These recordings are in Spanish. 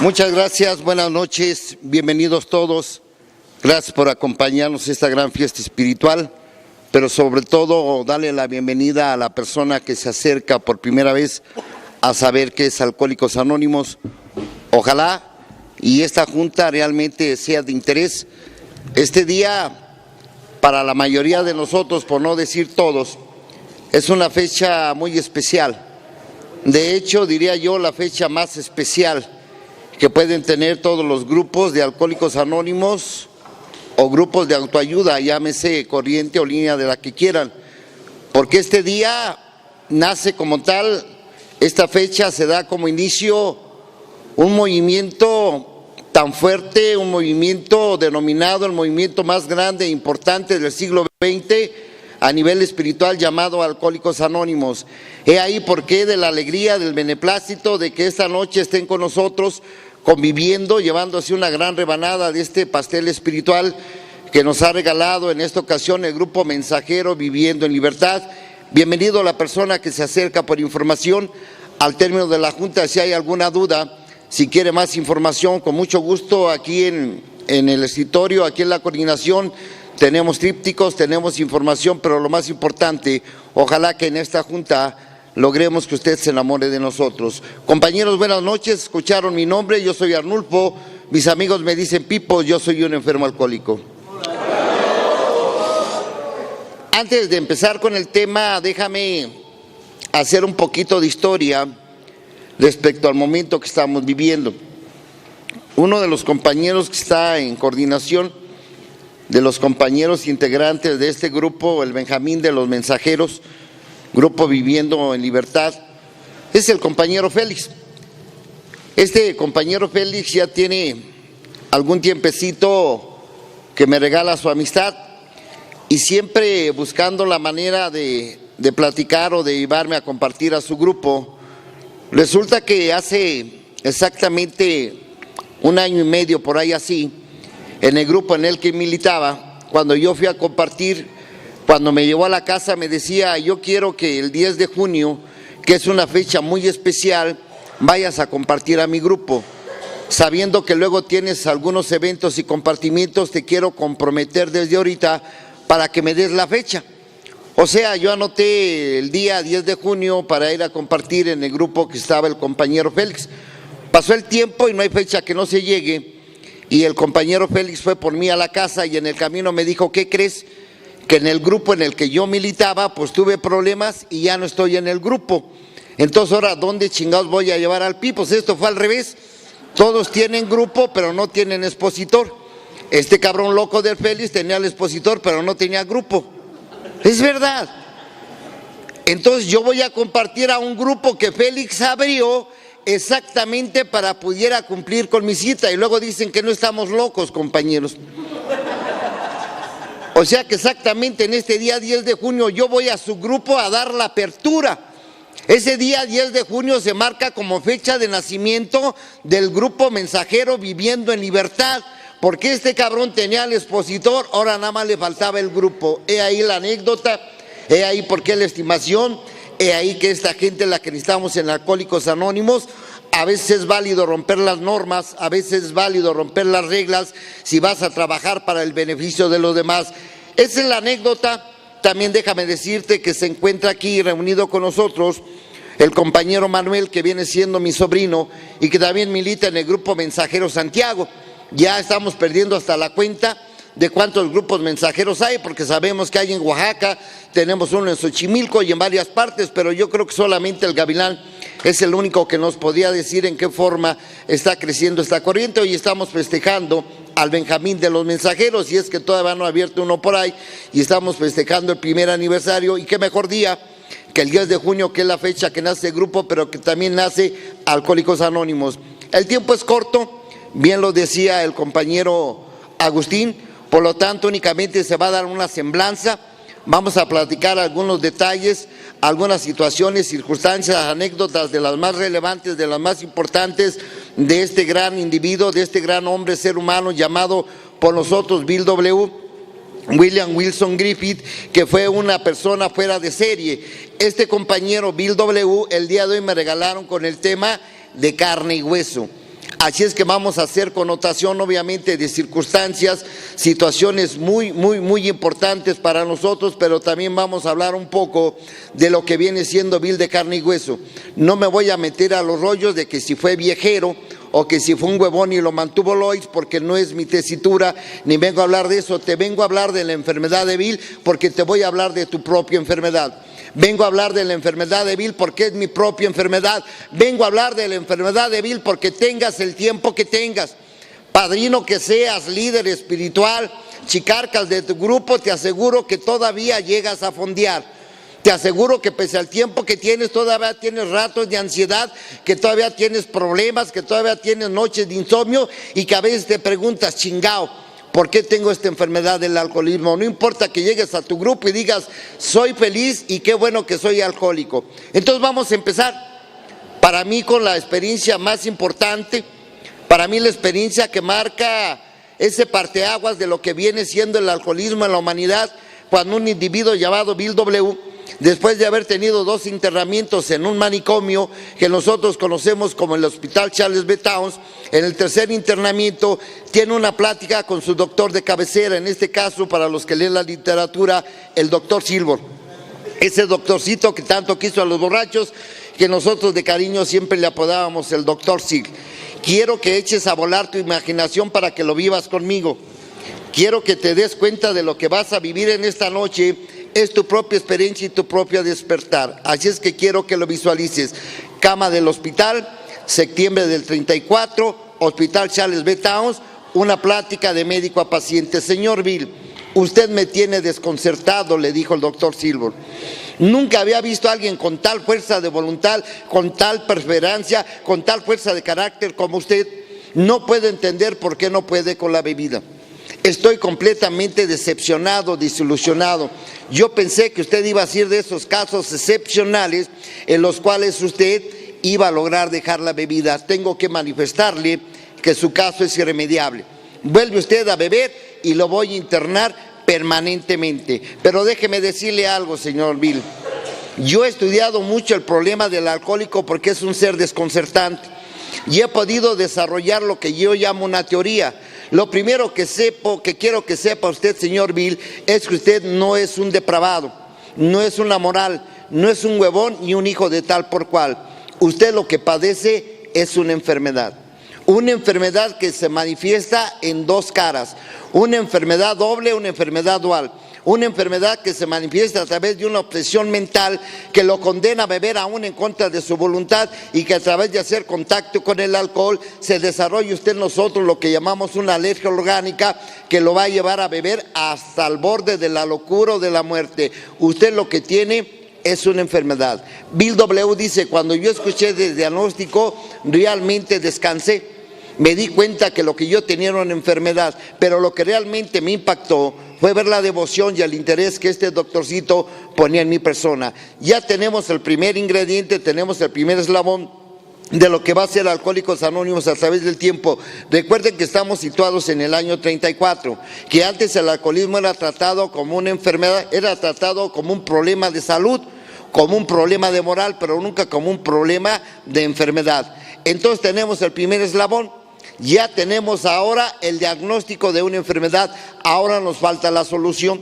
Muchas gracias, buenas noches, bienvenidos todos. Gracias por acompañarnos en esta gran fiesta espiritual, pero sobre todo darle la bienvenida a la persona que se acerca por primera vez a saber qué es Alcohólicos Anónimos. Ojalá y esta junta realmente sea de interés. Este día, para la mayoría de nosotros, por no decir todos, es una fecha muy especial. De hecho, diría yo, la fecha más especial que pueden tener todos los grupos de Alcohólicos Anónimos o grupos de autoayuda, llámese corriente o línea de la que quieran, porque este día nace como tal, esta fecha se da como inicio un movimiento tan fuerte, un movimiento denominado el movimiento más grande e importante del siglo XX a nivel espiritual, llamado Alcohólicos Anónimos. He ahí por qué de la alegría, del beneplácito de que esta noche estén con nosotros conviviendo, llevándose una gran rebanada de este pastel espiritual que nos ha regalado en esta ocasión el grupo mensajero Viviendo en Libertad. Bienvenido a la persona que se acerca por información. Al término de la junta, si hay alguna duda, si quiere más información, con mucho gusto aquí en el escritorio, aquí en la coordinación, tenemos trípticos, tenemos información, pero lo más importante, ojalá que en esta junta logremos que usted se enamore de nosotros. Compañeros, buenas noches, escucharon mi nombre, yo soy Arnulfo, mis amigos me dicen Pipo, yo soy un enfermo alcohólico. Antes de empezar con el tema, déjame hacer un poquito de historia respecto al momento que estamos viviendo. Uno de los compañeros que está en coordinación, de los compañeros integrantes de este grupo, el Benjamín de los Mensajeros, Grupo Viviendo en Libertad, es el compañero Félix. Este compañero Félix ya tiene algún tiempecito que me regala su amistad y siempre buscando la manera de platicar o de llevarme a compartir a su grupo. Resulta que hace exactamente un año y medio, por ahí así, en el grupo en el que militaba, cuando yo fui a compartir, cuando me llevó a la casa me decía, yo quiero que el 10 de junio, que es una fecha muy especial, vayas a compartir a mi grupo. Sabiendo que luego tienes algunos eventos y compartimientos, te quiero comprometer desde ahorita para que me des la fecha. O sea, yo anoté el día 10 de junio para ir a compartir en el grupo que estaba el compañero Félix. Pasó el tiempo y no hay fecha que no se llegue, y el compañero Félix fue por mí a la casa y en el camino me dijo, ¿qué crees? Que en el grupo en el que yo militaba, pues tuve problemas y ya no estoy en el grupo. Entonces ahora, ¿dónde chingados voy a llevar al Pi? Pues esto fue al revés. Todos tienen grupo, pero no tienen expositor. Este cabrón loco del Félix tenía el expositor, pero no tenía grupo. Es verdad. Entonces yo voy a compartir a un grupo que Félix abrió exactamente para pudiera cumplir con mi cita, y luego dicen que no estamos locos, compañeros. O sea que exactamente en este día 10 de junio yo voy a su grupo a dar la apertura. Ese día 10 de junio se marca como fecha de nacimiento del grupo mensajero Viviendo en Libertad, porque este cabrón tenía el expositor, ahora nada más le faltaba el grupo. He ahí la anécdota, he ahí por qué la estimación, he ahí que esta gente, la que necesitamos en Alcohólicos Anónimos, a veces es válido romper las normas, a veces es válido romper las reglas si vas a trabajar para el beneficio de los demás. Esa es la anécdota. También déjame decirte que se encuentra aquí reunido con nosotros el compañero Manuel, que viene siendo mi sobrino y que también milita en el grupo Mensajero Santiago. Ya estamos perdiendo hasta la cuenta de cuántos grupos mensajeros hay, porque sabemos que hay en Oaxaca, tenemos uno en Xochimilco y en varias partes, pero yo creo que solamente el Gavilán es el único que nos podía decir en qué forma está creciendo esta corriente. Hoy estamos festejando al Benjamín de los Mensajeros, y es que todavía no ha abierto uno por ahí, y estamos festejando el primer aniversario, y qué mejor día que el 10 de junio, que es la fecha que nace el grupo, pero que también nace Alcohólicos Anónimos. El tiempo es corto, bien lo decía el compañero Agustín, por lo tanto únicamente se va a dar una semblanza. Vamos a platicar algunos detalles, algunas situaciones, circunstancias, anécdotas de las más relevantes, de las más importantes de este gran individuo, de este gran hombre, ser humano llamado por nosotros William Wilson Griffith, que fue una persona fuera de serie. Este compañero Bill W. el día de hoy me regalaron con el tema de carne y hueso. Así es que vamos a hacer connotación obviamente de circunstancias, situaciones muy importantes para nosotros, pero también vamos a hablar un poco de lo que viene siendo Bill de carne y hueso. No me voy a meter a los rollos de que si fue viejero o que si fue un huevón y lo mantuvo Lois, porque no es mi tesitura, ni vengo a hablar de eso. Te vengo a hablar de la enfermedad de Bill porque te voy a hablar de tu propia enfermedad. Vengo a hablar de la enfermedad de Bill porque es mi propia enfermedad. Vengo a hablar de la enfermedad de Bill porque tengas el tiempo que tengas. Padrino que seas, líder espiritual, chicarcas de tu grupo, te aseguro que todavía llegas a fondear. Te aseguro que pese al tiempo que tienes, todavía tienes ratos de ansiedad, que todavía tienes problemas, que todavía tienes noches de insomnio y que a veces te preguntas, chingao, ¿por qué tengo esta enfermedad del alcoholismo? No importa que llegues a tu grupo y digas, soy feliz y qué bueno que soy alcohólico. Entonces vamos a empezar, para mí con la experiencia más importante, para mí la experiencia que marca ese parteaguas de lo que viene siendo el alcoholismo en la humanidad, cuando un individuo llamado Bill W., después de haber tenido 2 internamientos en un manicomio que nosotros conocemos como el Hospital Charles B. Towns, en el 3er internamiento tiene una plática con su doctor de cabecera, en este caso para los que leen la literatura, el doctor Silver. Ese doctorcito que tanto quiso a los borrachos, que nosotros de cariño siempre le apodábamos el doctor Sig. Quiero que eches a volar tu imaginación para que lo vivas conmigo. Quiero que te des cuenta de lo que vas a vivir en esta noche. Es tu propia experiencia y tu propio despertar. Así es que quiero que lo visualices. Cama del hospital, septiembre del 34, Hospital Charles B. Towns, una plática de médico a paciente. Señor Bill, usted me tiene desconcertado, le dijo el doctor Silver. Nunca había visto a alguien con tal fuerza de voluntad, con tal perseverancia, con tal fuerza de carácter como usted. No puedo entender por qué no puede con la bebida. Estoy completamente decepcionado, desilusionado. Yo pensé que usted iba a ser de esos casos excepcionales en los cuales usted iba a lograr dejar la bebida. Tengo que manifestarle que su caso es irremediable. Vuelve usted a beber y lo voy a internar permanentemente. Pero déjeme decirle algo, señor Bill. Yo he estudiado mucho el problema del alcohólico porque es un ser desconcertante y he podido desarrollar lo que yo llamo una teoría. Lo primero que quiero que sepa usted, señor Bill, es que usted no es un depravado, no es una moral, no es un huevón ni un hijo de tal por cual. Usted lo que padece es una enfermedad que se manifiesta en 2 caras, una enfermedad doble, una enfermedad dual. Una enfermedad que se manifiesta a través de una obsesión mental que lo condena a beber aún en contra de su voluntad y que a través de hacer contacto con el alcohol se desarrolla usted en nosotros lo que llamamos una alergia orgánica que lo va a llevar a beber hasta el borde de la locura o de la muerte. Usted lo que tiene es una enfermedad. Bill W. dice, cuando yo escuché el diagnóstico realmente descansé. Me di cuenta que lo que yo tenía era una enfermedad, pero lo que realmente me impactó fue ver la devoción y el interés que este doctorcito ponía en mi persona. Ya tenemos el primer ingrediente, tenemos el primer eslabón de lo que va a ser Alcohólicos Anónimos a través del tiempo. Recuerden que estamos situados en el año 34, que antes el alcoholismo era tratado como una enfermedad, era tratado como un problema de salud, como un problema de moral, pero nunca como un problema de enfermedad. Entonces tenemos el primer eslabón. Ya tenemos ahora el diagnóstico de una enfermedad, ahora nos falta la solución,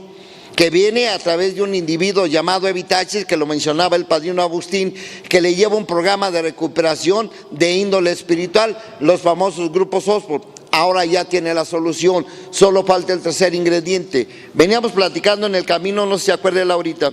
que viene a través de un individuo llamado Evitaches, que lo mencionaba el padrino Agustín, que le lleva un programa de recuperación de índole espiritual, los famosos grupos Oxford. Ahora ya tiene la solución, solo falta el tercer ingrediente. Veníamos platicando en el camino, no se acuerde ahorita,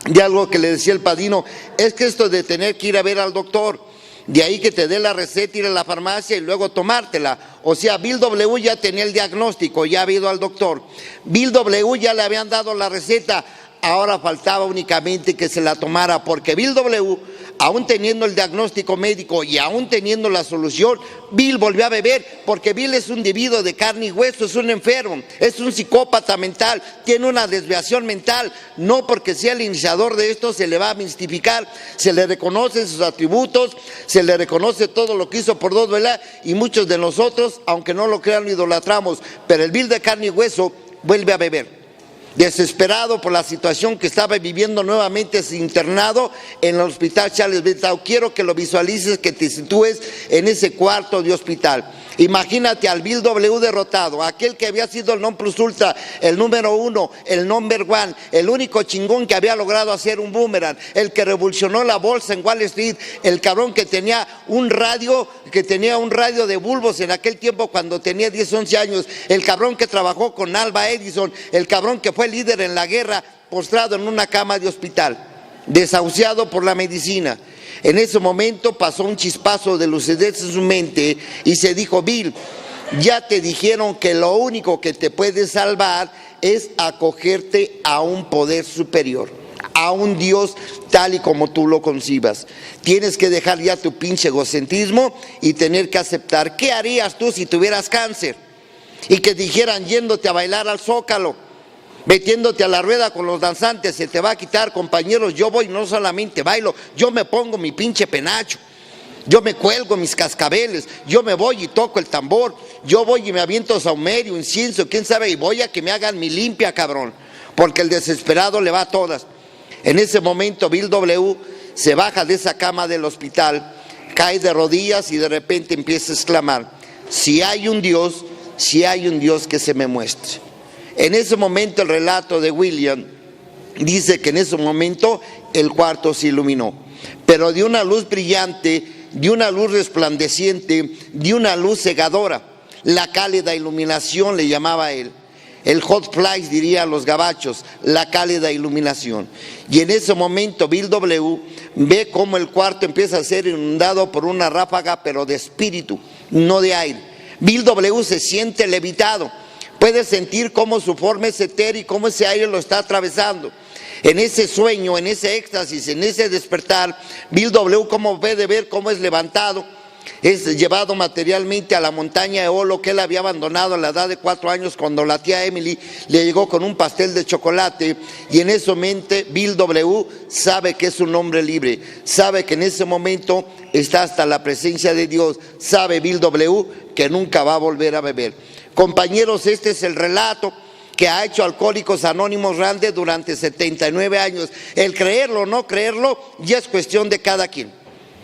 de algo que le decía el padrino, es que esto de tener que ir a ver al doctor, de ahí que te dé la receta, ir a la farmacia y luego tomártela. O sea, Bill W. ya tenía el diagnóstico, ya había ido al doctor. Bill W. ya le habían dado la receta, ahora faltaba únicamente que se la tomara, porque Bill W., aún teniendo el diagnóstico médico y aún teniendo la solución, Bill volvió a beber, porque Bill es un individuo de carne y hueso, es un enfermo, es un psicópata mental, tiene una desviación mental. No porque sea el iniciador de esto se le va a mistificar, se le reconocen sus atributos, se le reconoce todo lo que hizo por 2, ¿verdad? Y muchos de nosotros, aunque no lo crean, lo idolatramos, pero el Bill de carne y hueso vuelve a beber. desesperado por la situación que estaba viviendo nuevamente ese internado en el hospital Charles Bentao. Quiero que lo visualices, que te sitúes en ese cuarto de hospital. Imagínate al Bill W. derrotado, aquel que había sido el non plus ultra, el número uno, el number one, el único chingón que había logrado hacer un boomerang, el que revolucionó la bolsa en Wall Street, el cabrón que tenía un radio de bulbos en aquel tiempo cuando tenía 10, 11 años, el cabrón que trabajó con Alva Edison, el cabrón que fue líder en la guerra, postrado en una cama de hospital, desahuciado por la medicina. En ese momento pasó un chispazo de lucidez en su mente y se dijo: Bill, ya te dijeron que lo único que te puede salvar es acogerte a un poder superior, a un Dios tal y como tú lo concibas. Tienes que dejar ya tu pinche egocentrismo y tener que aceptar. ¿Qué harías tú si tuvieras cáncer? Y que dijeran, yéndote a bailar al Zócalo, metiéndote a la rueda con los danzantes, se te va a quitar, compañeros, yo voy, no solamente bailo, yo me pongo mi pinche penacho, yo me cuelgo mis cascabeles, yo me voy y toco el tambor, yo voy y me aviento saumerio, incienso, quién sabe, y voy a que me hagan mi limpia, cabrón, porque el desesperado le va a todas. En ese momento Bill W. se baja de esa cama del hospital, cae de rodillas y de repente empieza a exclamar: si hay un Dios que se me muestre. En ese momento el relato de William dice que en ese momento el cuarto se iluminó, pero de una luz brillante, de una luz resplandeciente, de una luz cegadora. La cálida iluminación le llamaba él. El hot flash, dirían los gabachos, la cálida iluminación. Y en ese momento Bill W. ve cómo el cuarto empieza a ser inundado por una ráfaga, pero de espíritu, no de aire. Bill W. se siente levitado. Puede sentir cómo su forma es etérea y cómo ese aire lo está atravesando. En ese sueño, en ese éxtasis, en ese despertar, Bill W. como puede ver cómo es levantado, es llevado materialmente a la montaña de Olo que él había abandonado a la edad de 4 años cuando la tía Emily le llegó con un pastel de chocolate, y en ese momento Bill W. sabe que es un hombre libre, sabe que en ese momento está hasta la presencia de Dios, sabe Bill W. que nunca va a volver a beber. Compañeros, este es el relato que ha hecho Alcohólicos Anónimos grande durante 79 años. El creerlo o no creerlo ya es cuestión de cada quien.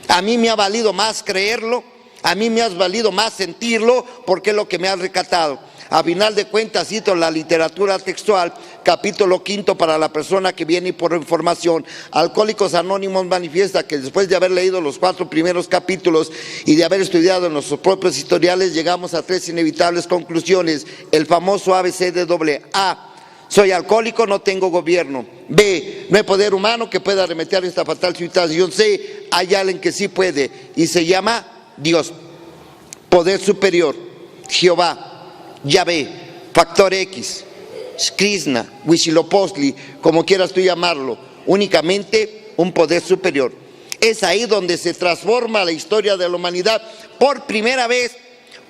A mí me ha valido más creerlo, a mí me ha valido más sentirlo, porque es lo que me ha rescatado. A final de cuentas, cito la literatura textual, capítulo 5, para la persona que viene por información. Alcohólicos Anónimos manifiesta que después de haber leído los 4 primeros capítulos y de haber estudiado en nuestros propios historiales, llegamos a 3 inevitables conclusiones. El famoso ABCD. A: soy alcohólico, no tengo gobierno. B: no hay poder humano que pueda remediar esta fatal situación. C: hay alguien que sí puede y se llama Dios, poder superior, Jehová, Yahvé, factor X, Krishna, Huitzilopochtli, como quieras tú llamarlo, únicamente un poder superior. Es ahí donde se transforma la historia de la humanidad. Por primera vez,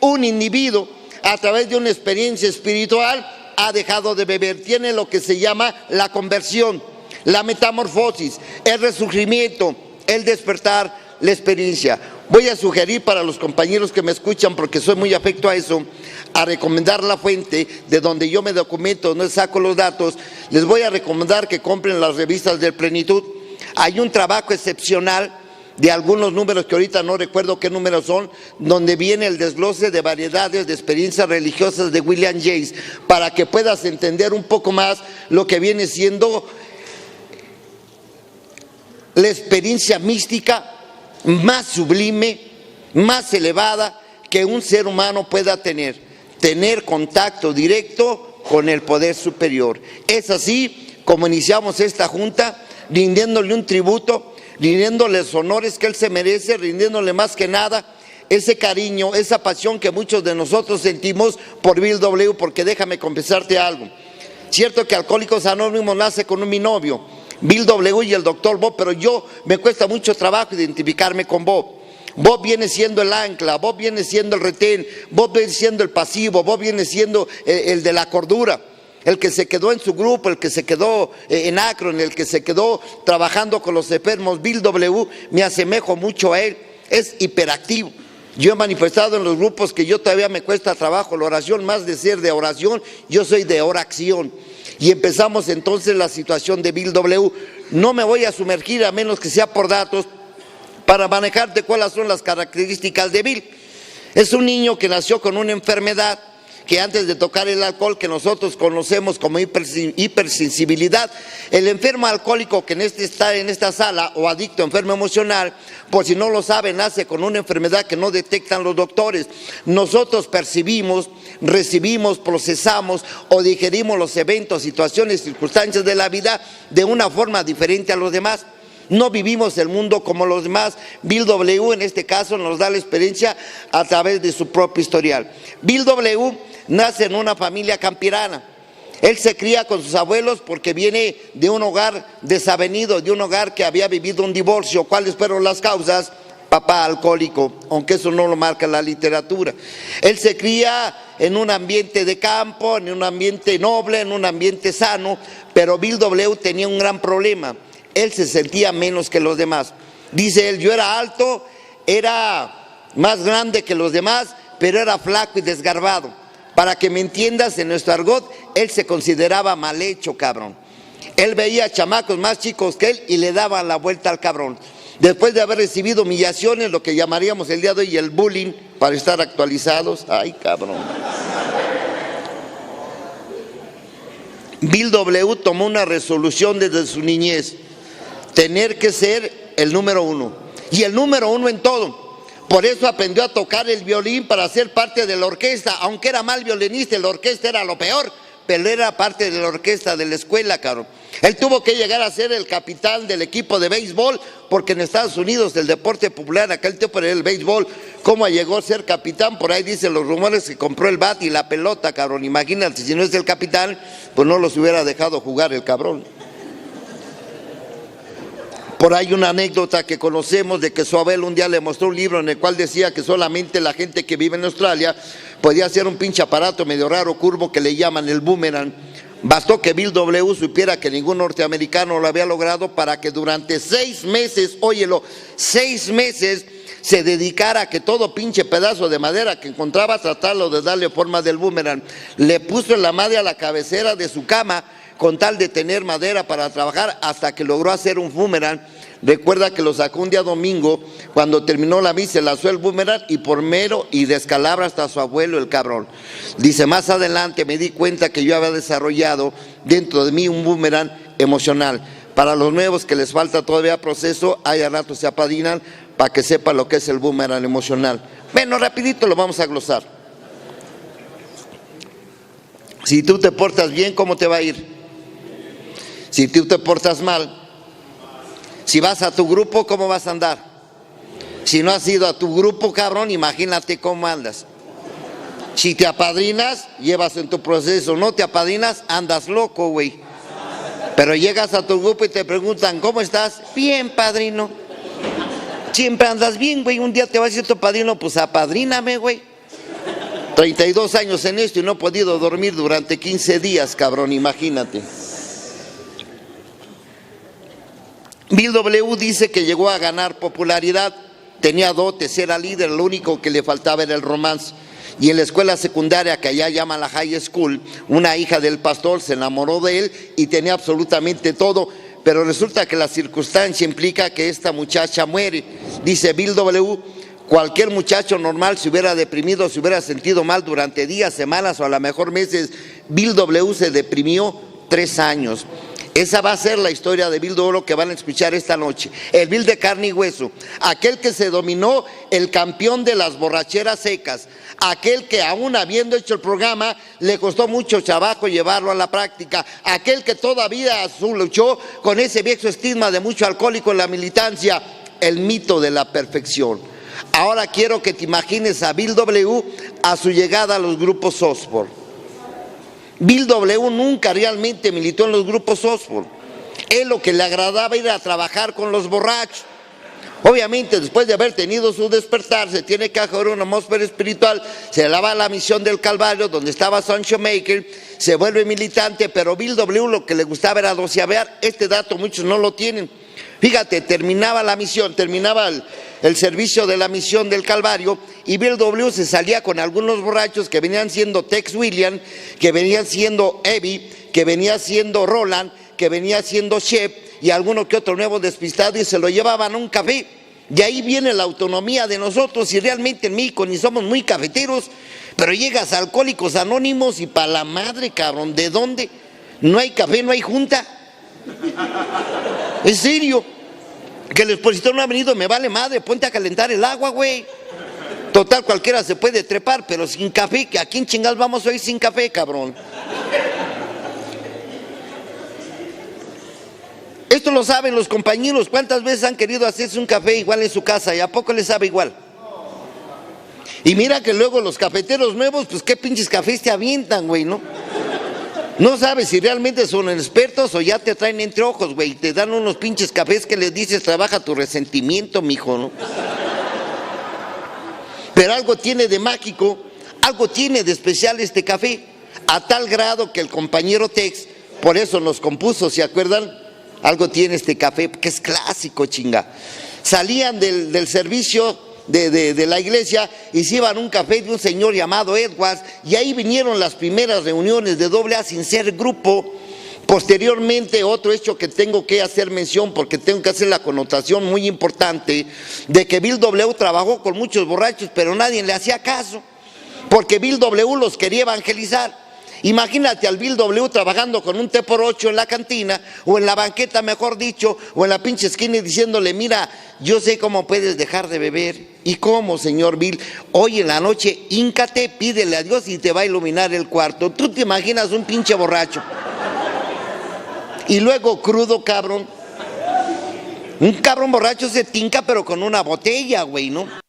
un individuo, a través de una experiencia espiritual, ha dejado de beber. Tiene lo que se llama la conversión, la metamorfosis, el resurgimiento, el despertar, la experiencia. Voy a sugerir para los compañeros que me escuchan, porque soy muy afecto a eso, a recomendar la fuente de donde yo me documento, donde saco los datos. Les voy a recomendar que compren las revistas del Plenitud. Hay un trabajo excepcional de algunos números que ahorita no recuerdo qué números son, donde viene el desglose de variedades de experiencias religiosas de William James, para que puedas entender un poco más lo que viene siendo la experiencia mística más sublime, más elevada que un ser humano pueda tener contacto directo con el poder superior. Es así como iniciamos esta junta, rindiéndole un tributo, rindiéndole los honores que él se merece, rindiéndole más que nada ese cariño, esa pasión que muchos de nosotros sentimos por Bill W. Porque déjame confesarte algo. Cierto que Alcohólicos Anónimos nace con un binomio, Bill W. y el doctor Bob, pero yo me cuesta mucho trabajo identificarme con Bob. Bob viene siendo el ancla, Bob viene siendo el retén, Bob viene siendo el pasivo, Bob viene siendo el de la cordura, el que se quedó en su grupo, el que se quedó en Akron, el que se quedó trabajando con los enfermos. Bill W. me asemejo mucho a él, es hiperactivo, Yo he manifestado en los grupos que yo todavía me cuesta trabajo la oración, más de ser de oración, yo soy de oración. Y empezamos entonces la situación de Bill W. No me voy a sumergir a menos que sea por datos para manejarte cuáles son las características de Bill. Es un niño que nació con una enfermedad que antes de tocar el alcohol, que nosotros conocemos como hipersensibilidad, el enfermo alcohólico que está en esta sala o adicto enfermo emocional, por si no lo saben, nace con una enfermedad que no detectan los doctores. Nosotros percibimos, recibimos, procesamos o digerimos los eventos, situaciones, circunstancias de la vida de una forma diferente a los demás. No vivimos el mundo como los demás. Bill W. en este caso nos da la experiencia a través de su propio historial. Bill W. nace en una familia campirana. Él se cría con sus abuelos porque viene de un hogar desavenido, de un hogar que había vivido un divorcio. ¿Cuáles fueron las causas? Papá alcohólico, aunque eso no lo marca la literatura. Él se cría en un ambiente de campo, en un ambiente noble, en un ambiente sano, pero Bill W. tenía un gran problema. Él se sentía menos que los demás. Dice él, yo era alto, era más grande que los demás, pero era flaco y desgarbado. Para que me entiendas, en nuestro argot, él se consideraba mal hecho, cabrón. Él veía chamacos más chicos que él y le daban la vuelta al cabrón. Después de haber recibido humillaciones, lo que llamaríamos el día de hoy el bullying, para estar actualizados. Ay, cabrón. Bill W. tomó una resolución desde su niñez: tener que ser el número uno, y el número uno en todo. Por eso aprendió a tocar el violín para ser parte de la orquesta, aunque era mal violinista, la orquesta era lo peor, pero era parte de la orquesta de la escuela, cabrón. Él tuvo que llegar a ser el capitán del equipo de béisbol, porque en Estados Unidos el deporte popular en aquel tiempo era el béisbol. ¿Cómo llegó a ser capitán? Por ahí dicen los rumores que compró el bat y la pelota, cabrón. Imagínate, si no es el capitán, pues no los hubiera dejado jugar el cabrón. Por ahí una anécdota que conocemos de que su abuelo un día le mostró un libro en el cual decía que solamente la gente que vive en Australia podía hacer un pinche aparato medio raro, curvo, que le llaman el boomerang. Bastó que Bill W. supiera que ningún norteamericano lo había logrado para que durante 6 meses, óyelo, 6 meses, se dedicara a que todo pinche pedazo de madera que encontraba, tratarlo de darle forma del boomerang. Le puso en la madre a la cabecera de su cama con tal de tener madera para trabajar, hasta que logró hacer un boomerang. Recuerda que lo sacó un día domingo, cuando terminó la misa, lanzó el boomerang y por mero y descalabra hasta su abuelo el cabrón. Dice, más adelante me di cuenta que yo había desarrollado dentro de mí un boomerang emocional. Para los nuevos que les falta todavía proceso, ahí a rato se apadrinan para que sepan lo que es el boomerang emocional. Bueno, rapidito lo vamos a glosar. Si tú te portas bien, ¿cómo te va a ir? Si tú te portas mal, si vas a tu grupo, ¿cómo vas a andar? Si no has ido a tu grupo, cabrón, imagínate cómo andas. Si te apadrinas, llevas en tu proceso. No te apadrinas, andas loco, güey. Pero llegas a tu grupo y te preguntan, ¿cómo estás? Bien, padrino. Siempre andas bien, güey. Un día te va a decir tu padrino, pues apadríname, güey. 32 años en esto y no he podido dormir durante 15 días, cabrón, imagínate. Bill W. dice que llegó a ganar popularidad, tenía dotes, era líder, lo único que le faltaba era el romance. Y en la escuela secundaria, que allá llaman la high school, una hija del pastor se enamoró de él y tenía absolutamente todo, pero resulta que la circunstancia implica que esta muchacha muere. Dice Bill W., cualquier muchacho normal se hubiera deprimido, se hubiera sentido mal durante días, semanas o a lo mejor meses. Bill W. se deprimió 3 años. Esa va a ser la historia de Bill W. que van a escuchar esta noche. El Bill de carne y hueso, aquel que se dominó, el campeón de las borracheras secas, aquel que aún habiendo hecho el programa le costó mucho trabajo llevarlo a la práctica, aquel que todavía luchó con ese viejo estigma de mucho alcohólico en la militancia, el mito de la perfección. Ahora quiero que te imagines a Bill W. a su llegada a los grupos Oxford. Bill W. nunca realmente militó en los grupos Oxford. Él lo que le agradaba era trabajar con los borrachos. Obviamente, después de haber tenido su despertar, se tiene que hacer una atmósfera espiritual, se le va a la misión del Calvario, donde estaba Sancho Maker, se vuelve militante, pero Bill W. lo que le gustaba era doceavear. Este dato muchos no lo tienen. Fíjate, terminaba la misión, terminaba el servicio de la Misión del Calvario, y Bill W. se salía con algunos borrachos que venían siendo Tex William, que venían siendo Evie, que venía siendo Roland, que venía siendo Shep y alguno que otro nuevo despistado, y se lo llevaban a un café. De ahí viene la autonomía de nosotros, y realmente en México ni somos muy cafeteros, pero llegas a Alcohólicos Anónimos y pa' la madre, cabrón, ¿de dónde? No hay café, no hay junta. En serio, que el expositor no ha venido, me vale madre, ponte a calentar el agua, güey. Total, cualquiera se puede trepar, pero sin café, ¿a quién chingados vamos a ir sin café, cabrón? Esto lo saben los compañeros. ¿Cuántas veces han querido hacerse un café igual en su casa y a poco les sabe igual? Y mira que luego los cafeteros nuevos, pues qué pinches cafés te avientan, güey, ¿no? No sabes si realmente son expertos o ya te traen entre ojos, güey. Te dan unos pinches cafés que les dices, trabaja tu resentimiento, mijo, ¿no? Pero algo tiene de mágico, algo tiene de especial este café, a tal grado que el compañero Tex, por eso nos compuso, ¿se acuerdan? Algo tiene este café, que es clásico, chinga. Salían del servicio de la iglesia y se iban a un café de un señor llamado Edwards, y ahí vinieron las primeras reuniones de AA sin ser grupo. Posteriormente, otro hecho que tengo que hacer mención, porque tengo que hacer la connotación muy importante, de que Bill W. trabajó con muchos borrachos, pero nadie le hacía caso, porque Bill W. los quería evangelizar. Imagínate al Bill W. trabajando con un té por 8 en la cantina, o en la banqueta, mejor dicho, o en la pinche esquina, y diciéndole, mira, yo sé cómo puedes dejar de beber. ¿Y cómo, señor Bill? Hoy en la noche, híncate, pídele a Dios y te va a iluminar el cuarto. ¿Tú te imaginas un pinche borracho? Y luego crudo, cabrón. Un cabrón borracho se tinca, pero con una botella, güey, ¿no?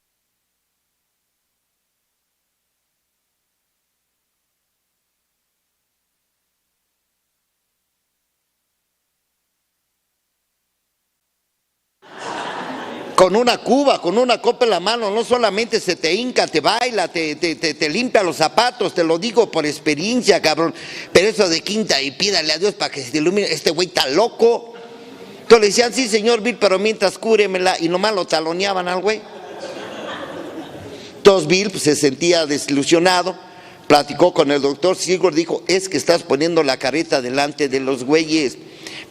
Con una cuba, con una copa en la mano, no solamente se te hinca, te baila, te limpia los zapatos, te lo digo por experiencia, cabrón. Pero eso de quinta y pídale a Dios para que se te ilumine, este güey está loco. Entonces le decían, sí, señor Bill, pero mientras cúremela, y nomás lo taloneaban al güey. Entonces Bill pues, se sentía desilusionado, platicó con el doctor Sigurd, dijo, es que estás poniendo la careta delante de los güeyes.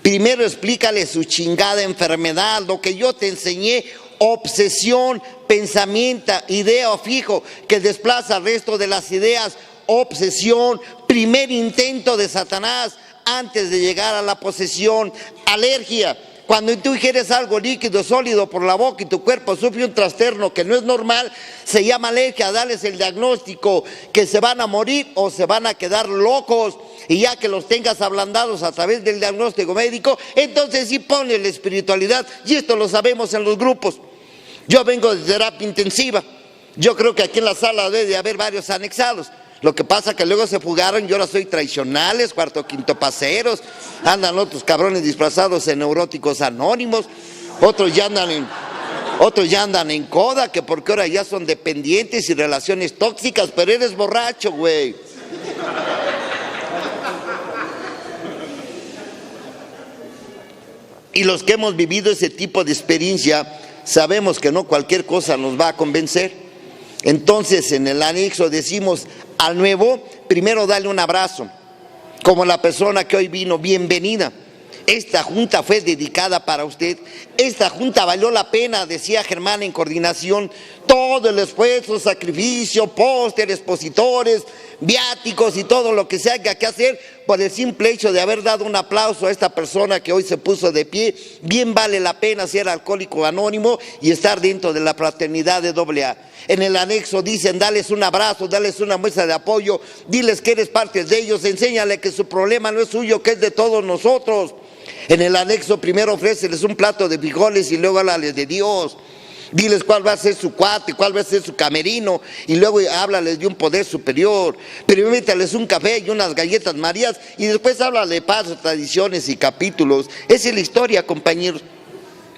Primero explícale su chingada enfermedad, lo que yo te enseñé, obsesión, pensamiento, idea fijo, que desplaza el resto de las ideas, obsesión, primer intento de Satanás antes de llegar a la posesión, alergia. Cuando tú ingieres algo líquido, sólido por la boca y tu cuerpo sufre un trastorno que no es normal, se llama alergia. Dales el diagnóstico, que se van a morir o se van a quedar locos. Y ya que los tengas ablandados a través del diagnóstico médico, entonces sí ponle la espiritualidad. Y esto lo sabemos en los grupos. Yo vengo de terapia intensiva. Yo creo que aquí en la sala debe de haber varios anexados. Lo que pasa que luego se fugaron y ahora soy traicionales, cuarto, quinto paseros. Andan otros cabrones disfrazados en neuróticos anónimos. Otros ya andan en coda, que porque ahora ya son dependientes y relaciones tóxicas, pero eres borracho, güey. Y los que hemos vivido ese tipo de experiencia, sabemos que no cualquier cosa nos va a convencer. Entonces en el anexo decimos al nuevo, primero dale un abrazo, como la persona que hoy vino, bienvenida. Esta junta fue dedicada para usted, esta junta valió la pena, decía Germán en coordinación, todo el esfuerzo, sacrificio, póster, expositores, viáticos y todo lo que se haya que hacer por el simple hecho de haber dado un aplauso a esta persona que hoy se puso de pie. Bien vale la pena ser alcohólico anónimo y estar dentro de la fraternidad de AA. En el anexo dicen, dales un abrazo, dales una muestra de apoyo, diles que eres parte de ellos, enséñale que su problema no es suyo, que es de todos nosotros. En el anexo primero ofréceles un plato de frijoles y luego háblales de Dios. Diles cuál va a ser su cuate, cuál va a ser su camerino, y luego háblales de un poder superior. Pero métales un café y unas galletas marías y después háblale de pasos, tradiciones y capítulos. Esa es la historia, compañeros.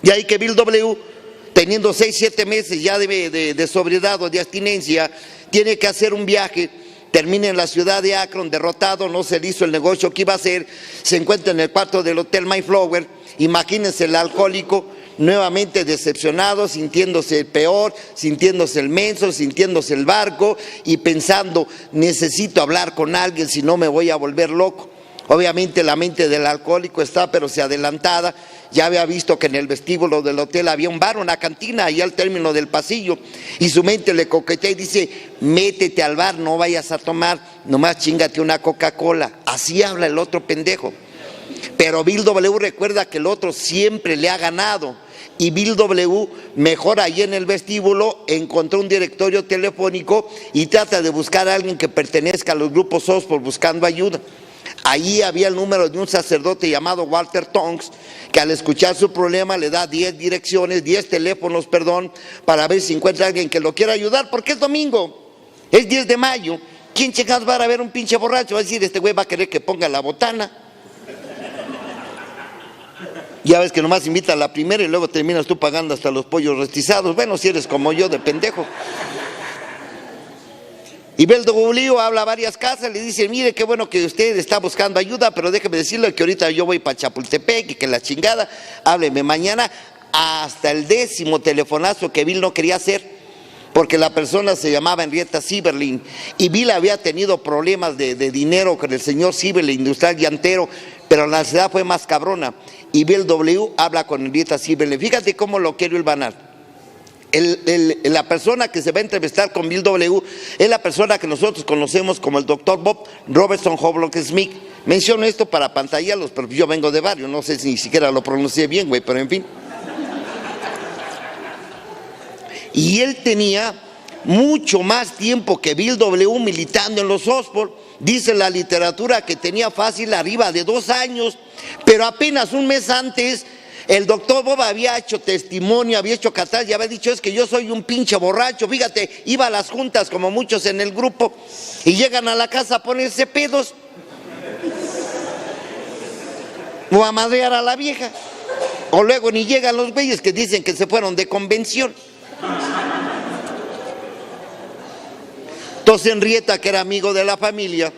Y ahí que Bill W., teniendo 6, 7 meses ya de sobriedad o de abstinencia, tiene que hacer un viaje. Termina en la ciudad de Akron, derrotado, no se le hizo el negocio que iba a hacer, se encuentra en el cuarto del Hotel Mayflower. Imagínense el alcohólico, nuevamente decepcionado, sintiéndose el peor, sintiéndose el menso, sintiéndose el barco y pensando, necesito hablar con alguien, si no me voy a volver loco. Obviamente la mente del alcohólico está, pero se adelantada. Ya había visto que en el vestíbulo del hotel había un bar, una cantina, ahí al término del pasillo. Y su mente le coquetea y dice, métete al bar, no vayas a tomar, nomás chíngate una Coca-Cola. Así habla el otro pendejo. Pero Bill W. recuerda que el otro siempre le ha ganado. Y Bill W. mejor ahí en el vestíbulo encontró un directorio telefónico y trata de buscar a alguien que pertenezca a los grupos Osborne buscando ayuda. Allí había el número de un sacerdote llamado Walter Tonks, que al escuchar su problema le da 10 direcciones, 10 teléfonos, para ver si encuentra a alguien que lo quiera ayudar, porque es domingo, es 10 de mayo. ¿Quién chingados va a ver un pinche borracho? Va a decir, este güey va a querer que ponga la botana. Ya ves que nomás invita a la primera y luego terminas tú pagando hasta los pollos rostizados. Bueno, si eres como yo de pendejo. Y Bill W. habla a varias casas, le dice, mire, qué bueno que usted está buscando ayuda, pero déjeme decirle que ahorita yo voy para Chapultepec y que la chingada, hábleme mañana. Hasta el 10º telefonazo que Bill no quería hacer, porque la persona se llamaba Henrietta Sieberling, y Bill había tenido problemas de dinero con el señor Sieberling, industrial llantero, pero la ansiedad fue más cabrona, y Bill W. habla con Henrietta Sieberling. Fíjate cómo lo quiero hilvanar. La persona que se va a entrevistar con Bill W. es la persona que nosotros conocemos como el doctor Bob Robertson Hoblock Smith. Menciono esto para pantallarlos, pero yo vengo de varios, no sé si ni siquiera lo pronuncié bien, güey, pero en fin. Y él tenía mucho más tiempo que Bill W. militando en los Osborne. Dice la literatura que tenía fácil arriba de 2 años, pero apenas un mes antes el doctor Bob había hecho testimonio, había hecho catarsis y había dicho, es que yo soy un pinche borracho. Fíjate, iba a las juntas como muchos en el grupo y llegan a la casa a ponerse pedos o a madrear a la vieja, o luego ni llegan los güeyes que dicen que se fueron de convención. Entonces Henrietta, que era amigo de la familia,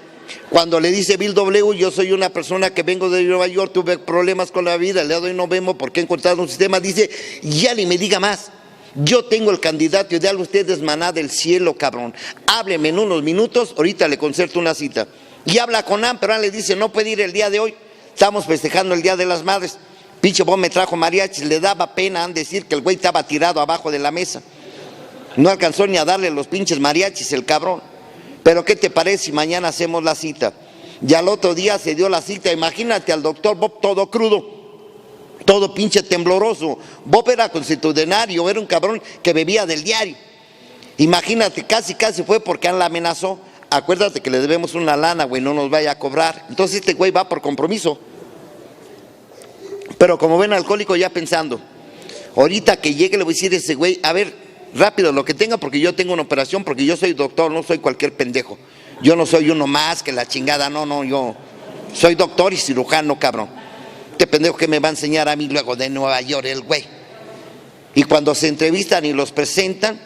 cuando le dice Bill W., yo soy una persona que vengo de Nueva York, tuve problemas con la vida, el día de hoy no vemos porque he encontrado un sistema, dice, ya ni me diga más, yo tengo el candidato ideal, usted es maná del cielo, cabrón, hábleme en unos minutos, ahorita le concerto una cita. Y habla con Ann, pero Ann le dice, no puede ir el día de hoy, estamos festejando el Día de las Madres. Pinche Bob me trajo mariachis, le daba pena a Ann decir que el güey estaba tirado abajo de la mesa. No alcanzó ni a darle los pinches mariachis el cabrón. Pero ¿qué te parece si mañana hacemos la cita? Y al otro día se dio la cita. Imagínate al doctor Bob todo crudo, todo pinche tembloroso. Bob era constitucionario, era un cabrón que bebía del diario. Imagínate, casi fue porque Ann la amenazó. Acuérdate que le debemos una lana, güey, no nos vaya a cobrar. Entonces este güey va por compromiso. Pero como ven, alcohólico ya pensando, ahorita que llegue le voy a decir a ese güey, a ver, rápido lo que tenga, porque yo tengo una operación, porque yo soy doctor, no soy cualquier pendejo. Yo no soy uno más que la chingada, no, yo soy doctor y cirujano, cabrón. Este pendejo que me va a enseñar a mí luego de Nueva York, el güey. Y cuando se entrevistan y los presentan,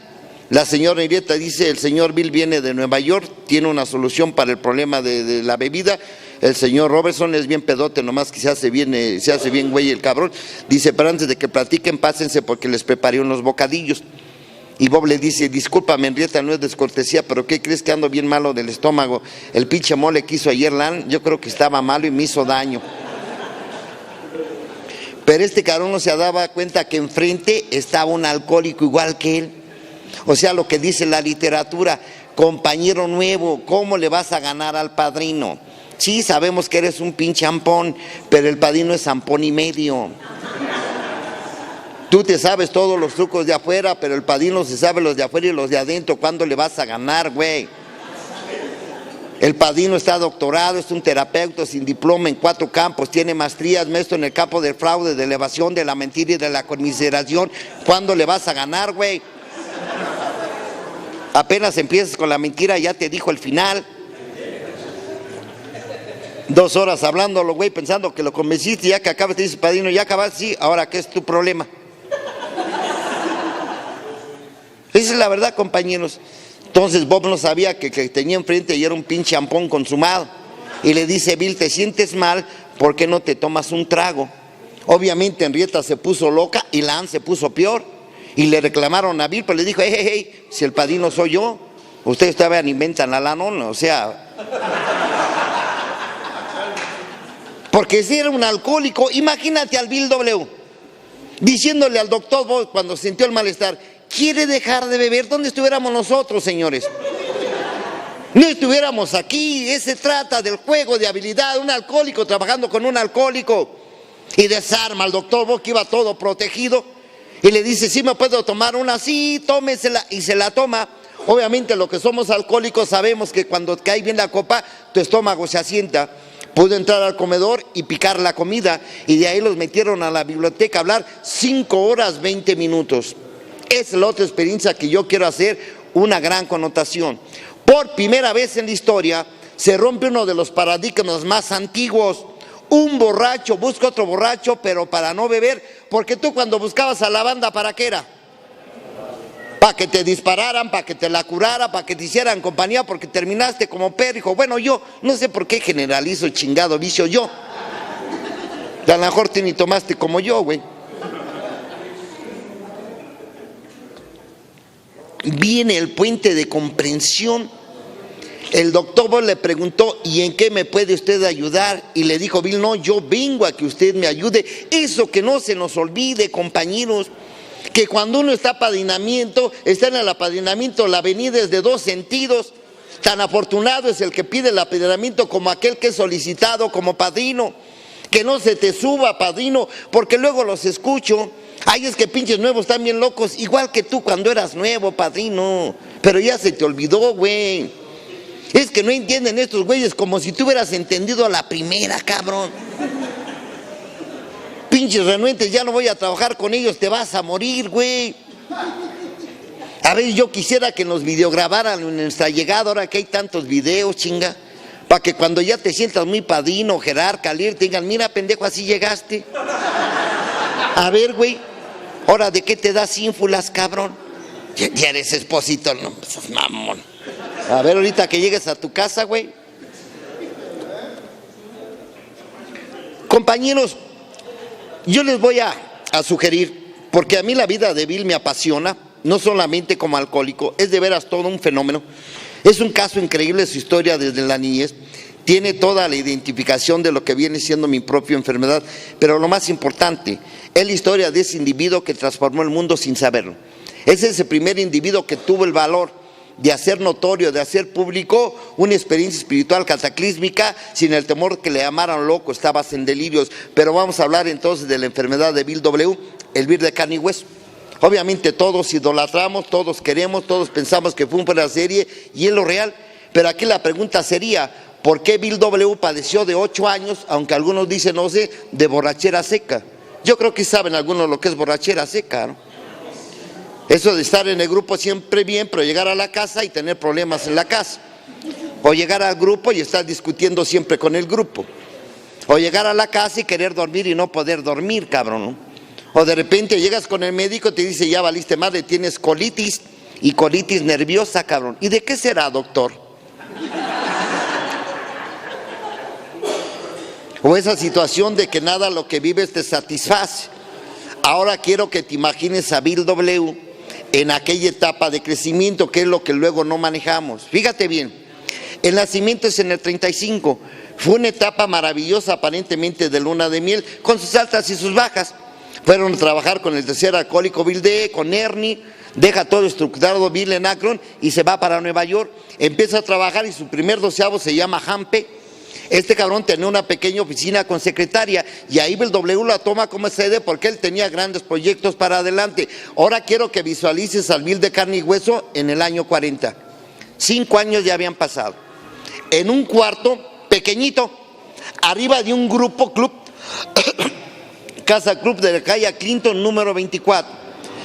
la señora Henrietta dice, el señor Bill viene de Nueva York, tiene una solución para el problema de la bebida. El señor Robertson es bien pedote, nomás que se hace bien güey el cabrón. Dice, pero antes de que platiquen, pásense porque les preparé unos bocadillos. Y Bob le dice, discúlpame Henrietta, no es descortesía, pero ¿qué crees que ando bien malo del estómago? El pinche mole que hizo ayer Lan, yo creo que estaba malo y me hizo daño. Pero este cabrón no se daba cuenta que enfrente estaba un alcohólico igual que él. O sea, lo que dice la literatura, compañero nuevo, ¿cómo le vas a ganar al padrino? Sí, sabemos que eres un pinche ampón, pero el padrino es ampón y medio. Tú te sabes todos los trucos de afuera, pero el padrino se sabe los de afuera y los de adentro. ¿Cuándo le vas a ganar, güey? El padrino está doctorado, es un terapeuta sin diploma en 4 campos, tiene maestrías, maestro en el campo del fraude, de la evasión, de la mentira y de la conmiseración. ¿Cuándo le vas a ganar, güey? Apenas empiezas con la mentira, ya te dijo el final. 2 horas hablándolo, güey, pensando que lo convenciste, ya que acabas, te dice padrino, ya acabaste, sí, ahora ¿qué es tu problema? Esa es la verdad, compañeros. Entonces Bob no sabía que tenía enfrente y era un pinche ampón consumado. Y le dice, Bill, ¿te sientes mal? ¿Por qué no te tomas un trago? Obviamente Henrietta se puso loca y la Ann se puso peor. Y le reclamaron a Bill, pero le dijo, hey, si el padrino soy yo, ustedes todavía inventan a la nona, o sea. Porque si era un alcohólico, imagínate al Bill W. diciéndole al doctor Bob cuando sintió el malestar, ¿quiere dejar de beber? ¿Dónde estuviéramos nosotros, señores? No estuviéramos aquí. Se trata del juego de habilidad, un alcohólico trabajando con un alcohólico. Y desarma al doctor Bob, que iba todo protegido, y le dice, ¿sí me puedo tomar una? Sí, tómesela, y se la toma. Obviamente los que somos alcohólicos sabemos que cuando cae bien la copa, tu estómago se asienta. Pudo entrar al comedor y picar la comida, y de ahí los metieron a la biblioteca a hablar 5 horas 20 minutos. Es la otra experiencia que yo quiero hacer, una gran connotación. Por primera vez en la historia se rompe uno de los paradigmas más antiguos. Un borracho busca otro borracho, pero para no beber, porque tú cuando buscabas a la banda, ¿para qué era? Para que te dispararan, para que te la curara, para que te hicieran compañía, porque terminaste como perro. Bueno, yo no sé por qué generalizo el chingado vicio yo. A lo mejor tú ni tomaste como yo, güey. Viene el puente de comprensión. El doctor Bob le preguntó, ¿y en qué me puede usted ayudar? Y le dijo Bill, no, yo vengo a que usted me ayude. Eso que no se nos olvide, compañeros, que cuando uno está apadrinamiento, está en el apadrinamiento, la avenida es de 2 sentidos. Tan afortunado es el que pide el apadrinamiento como aquel que es solicitado como padrino. Que no se te suba, padrino, porque luego los escucho. Ay, es que pinches nuevos están bien locos, igual que tú cuando eras nuevo, padrino. Pero ya se te olvidó, güey. Es que no entienden estos güeyes, como si tú hubieras entendido a la primera, cabrón. Pinches renuentes, ya no voy a trabajar con ellos, te vas a morir, güey. A ver, yo quisiera que nos videograbaran en nuestra llegada, ahora que hay tantos videos, chinga, para que cuando ya te sientas muy padrino, jerarca, líder, te digan, mira, pendejo, así llegaste. A ver, güey, ahora, ¿de qué te das ínfulas, cabrón? Ya eres esposito, no, pues, mamón. A ver, ahorita que llegues a tu casa, güey. Compañeros, yo les voy a sugerir, porque a mí la vida de Bill me apasiona, no solamente como alcohólico, es de veras todo un fenómeno. Es un caso increíble su historia desde la niñez. Tiene toda la identificación de lo que viene siendo mi propia enfermedad, pero lo más importante, es la historia de ese individuo que transformó el mundo sin saberlo. Es ese primer individuo que tuvo el valor de hacer notorio, de hacer público una experiencia espiritual cataclísmica sin el temor que le llamaran loco, estabas en delirios. Pero vamos a hablar entonces de la enfermedad de Bill W., el Bill de carne y hueso. Obviamente todos idolatramos, todos queremos, todos pensamos que fue un fuera de serie y es lo real. Pero aquí la pregunta sería, ¿por qué Bill W. padeció de 8 años, aunque algunos dicen, no sé, de borrachera seca? Yo creo que saben algunos lo que es borrachera seca, ¿no? Eso de estar en el grupo siempre bien, pero llegar a la casa y tener problemas en la casa. O llegar al grupo y estar discutiendo siempre con el grupo. O llegar a la casa y querer dormir y no poder dormir, cabrón, ¿no? O de repente llegas con el médico y te dice, ya valiste madre, tienes colitis, y colitis nerviosa, cabrón. ¿Y de qué será, doctor? O esa situación de que nada lo que vives te satisface. Ahora quiero que te imagines a Bill W. en aquella etapa de crecimiento, que es lo que luego no manejamos. Fíjate bien, el nacimiento es en el 35, fue una etapa maravillosa aparentemente de luna de miel, con sus altas y sus bajas. Fueron a trabajar con el tercer alcohólico Bill D., con Ernie, deja todo estructurado Bill en Akron y se va para Nueva York, empieza a trabajar y su primer 12avo se llama Hampe. Este cabrón tenía una pequeña oficina con secretaria y ahí Bill W. la toma como sede porque él tenía grandes proyectos para adelante. Ahora quiero que visualices al Bill de carne y hueso en el año 40. 5 años ya habían pasado. En un cuarto pequeñito, arriba de un grupo club, Casa Club de la calle Clinton número 24.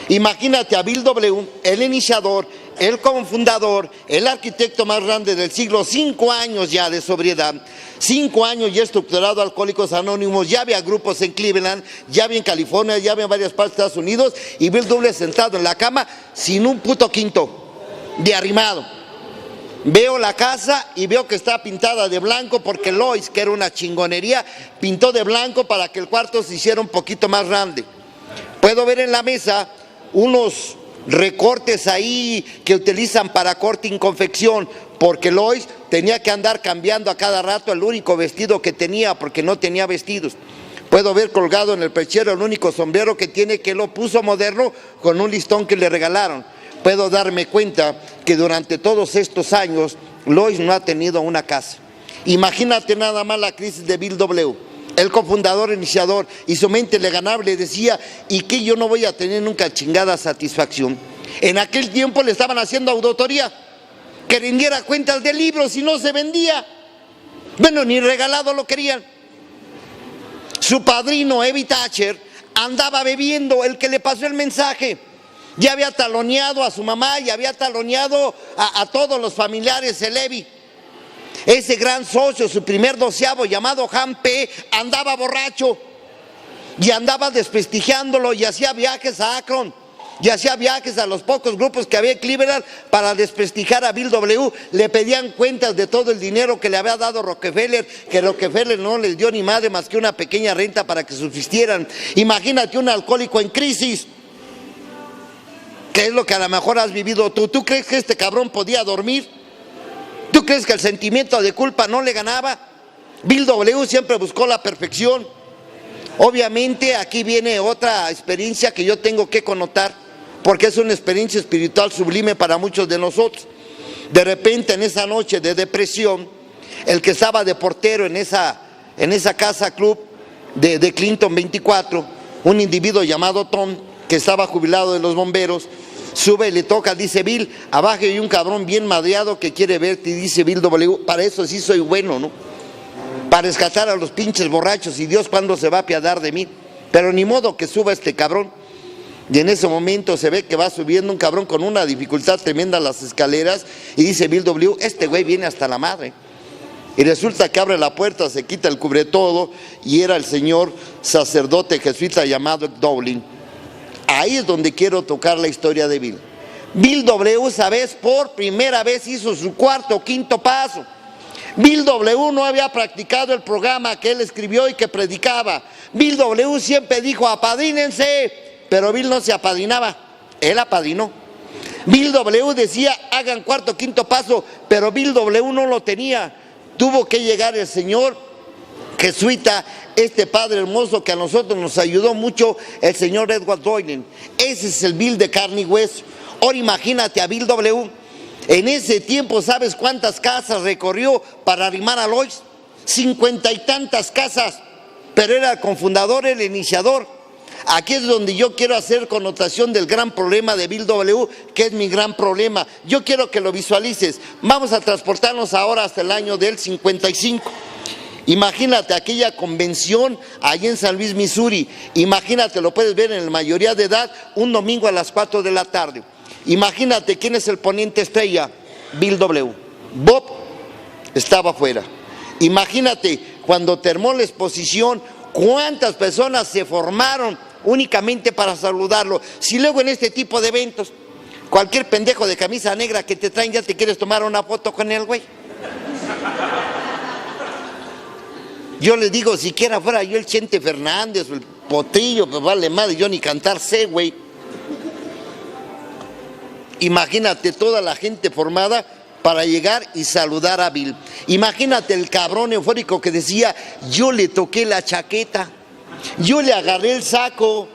Imagínate a Bill W., el iniciador, el cofundador, el arquitecto más grande del siglo, 5 años ya de sobriedad, 5 años ya estructurado Alcohólicos Anónimos, ya había grupos en Cleveland, ya había en California, ya había en varias partes de Estados Unidos, y Bill W. sentado en la cama sin un puto quinto, de arrimado. Veo la casa y veo que está pintada de blanco porque Lois, que era una chingonería, pintó de blanco para que el cuarto se hiciera un poquito más grande. Puedo ver en la mesa unos recortes ahí que utilizan para corte y confección, porque Lois tenía que andar cambiando a cada rato el único vestido que tenía porque no tenía vestidos. Puedo ver colgado en el perchero el único sombrero que tiene, que lo puso moderno con un listón que le regalaron. Puedo darme cuenta que durante todos estos años Lois no ha tenido una casa. Imagínate nada más la crisis de Bill W., el cofundador, iniciador, y su mente le ganaba, le decía, ¿y qué? Yo no voy a tener nunca chingada satisfacción. En aquel tiempo le estaban haciendo auditoría, que rindiera cuentas de libros y no se vendía. Bueno, ni regalado lo querían. Su padrino, Evie Thatcher, andaba bebiendo, el que le pasó el mensaje. Ya había taloneado a su mamá y había taloneado a todos los familiares, el Evie. Ese gran socio, su primer doceavo, llamado Han P., andaba borracho y andaba desprestigiándolo y hacía viajes a Akron y hacía viajes a los pocos grupos que había en Cleveland para desprestigiar a Bill W. Le pedían cuentas de todo el dinero que le había dado Rockefeller, que Rockefeller no les dio ni madre más que una pequeña renta para que subsistieran. Imagínate un alcohólico en crisis, que es lo que a lo mejor has vivido tú. ¿Tú crees que este cabrón podía dormir? ¿Tú crees que el sentimiento de culpa no le ganaba? Bill W. siempre buscó la perfección. Obviamente aquí viene otra experiencia que yo tengo que connotar, porque es una experiencia espiritual sublime para muchos de nosotros. De repente, en esa noche de depresión, el que estaba de portero en esa casa club de Clinton 24, un individuo llamado Tom, que estaba jubilado de los bomberos, sube y le toca, dice: Bill, abajo hay un cabrón bien madreado que quiere verte. Y dice Bill W., para eso sí soy bueno, ¿no? Para rescatar a los pinches borrachos, y Dios cuándo se va a apiadar de mí. Pero ni modo que suba este cabrón. Y en ese momento se ve que va subiendo un cabrón con una dificultad tremenda las escaleras, y dice Bill W., este güey viene hasta la madre. Y resulta que abre la puerta, se quita el cubretodo, y era el señor sacerdote jesuita llamado Dowling. Ahí es donde quiero tocar la historia de Bill. Bill W., sabes, por primera vez hizo su cuarto o quinto paso. Bill W. no había practicado el programa que él escribió y que predicaba. Bill W. siempre dijo: apadrínense, pero Bill no se apadrinaba, él apadrinó. Bill W. decía: hagan cuarto o quinto paso, pero Bill W. no lo tenía. Tuvo que llegar el señor jesuita, este padre hermoso que a nosotros nos ayudó mucho, el señor Edward Doylen. Ese es el Bill de carne y hueso. Ahora imagínate a Bill W. En ese tiempo, ¿sabes cuántas casas recorrió para arrimar a Lois? 50 y tantas casas, pero era el cofundador, el iniciador. Aquí es donde yo quiero hacer connotación del gran problema de Bill W., que es mi gran problema. Yo quiero que lo visualices. Vamos a transportarnos ahora hasta el año del 55. Imagínate aquella convención allí en San Luis, Missouri. Imagínate, lo puedes ver en la mayoría de edad, un domingo a las 4 de la tarde. Imagínate quién es el ponente estrella: Bill W. Bob estaba afuera. Imagínate cuando terminó la exposición, cuántas personas se formaron únicamente para saludarlo. Si luego en este tipo de eventos, cualquier pendejo de camisa negra que te traen, ya te quieres tomar una foto con él, güey. Yo les digo, siquiera fuera yo el Chente Fernández o el Potrillo, pues vale madre, yo ni cantar sé, güey. Imagínate toda la gente formada para llegar y saludar a Bill. Imagínate el cabrón eufórico que decía: yo le toqué la chaqueta, yo le agarré el saco,